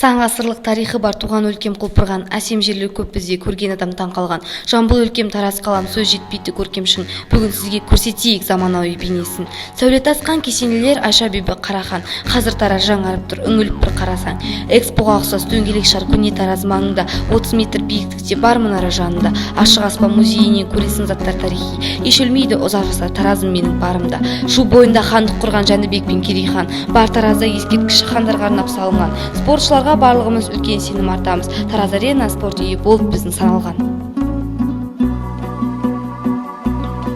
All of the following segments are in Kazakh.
Сан ғасырлық тарихы бар туған өлкем құлпырған, әсем жерлер көп бізде, көрген адам таң қалған. Жамбыл өлкем Тараз қалам, сөз жетпейді көркем шын. Бүгін сізге көрсетейік заманауи бейнесін. Сәулет асқан кесенелер Айша бибі Қарахан. Қазір Тараз жаңарып тұр, үңіліп бір қарасаң. Экспоға ұқсас дөңгелек шар көне Тараз маңында, 30 метр биіктікте бар мұнара жанында. Ашық аспан музейінен көресің заттар тарихи. Еш өлмейді ұзақ жасар Таразым менің барымда. Шу бойында хандық құрған Жәнібек пен Керей хан. Бар Таразда ескерткіші хандарға арнап салынған. Спортшыларға барлығымыз үлкен сенім артамыз. Тараз арена спорт үйі болып біздің саналған.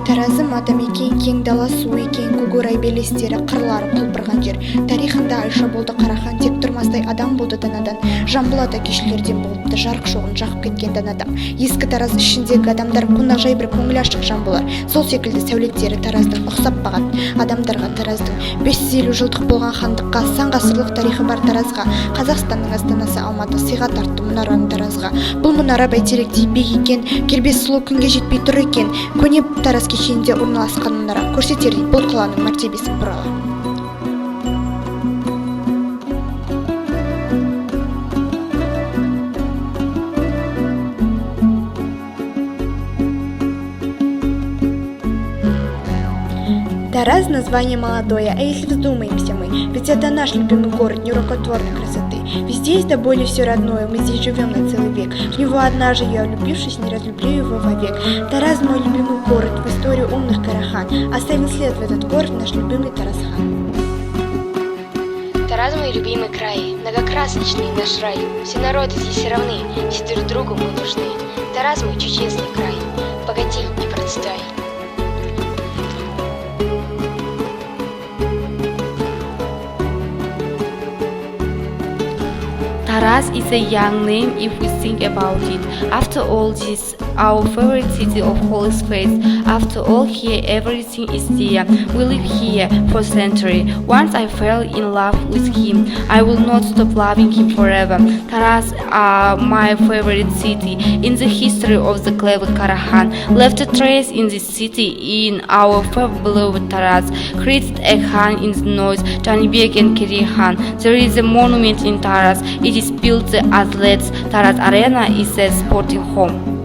Таразым адам екен, кең дала су екен, көкорай белестері қырлары құлпырған жер. Тарихында Айша болды Қарахан, тек тұрмастай адам болды данадан. Жамбыл ата кешілерден болыпты, жарық шоғын жақып кеткен данадам. Ескі Тараз ішіндегі адамдар қонақжай бір көңіл ашық жан болар. Сол секілді сәулеттері Тараздың ұқсап баған адамдарға Тараздың 550 жылдық болған хандыққа, сан ғасырлық тарихы бар Таразға, Қазақстанның астанасы Алматы сыйға тартты мұнараны Таразға. Бұл мұнара бәйтеректей биік екен, кербез сұлу күнге жетпей тұр екен. Көне Тараз кешенінде орналасқан мұнара көрсетер бұл қаланың мәртебесін бұрала. Тараз — название молодое, а если вздумаемся мы, ведь это наш любимый город нерукотворной красоты. Везде есть до боли все родное, мы здесь живем на целый век. В него однажды я, влюбившись, не разлюблю его вовек. Тараз — мой любимый город, в историю умных Карахан. Оставил след в этот город наш любимый Таразхан. Тараз — мой любимый край, многокрасочный наш рай. Все народы здесь равны, все друг другу мы нужны. Тараз — мой чудесный край, богатей не процветай. Taraz is a young name if we think about it. After all, this our favorite city of Holy Faith. After all, here everything is there. We live here for centuries. Once I fell in love with him, I will not stop loving him forever. Taraz my favorite city. In the history of the clever Karahan, left a trace in this city in our beloved Taraz. Created a khan in the noise, Janibek and Kerey Khan. There is a monument in Taraz. It is built the athletes. Taraz Arena is a sporting home.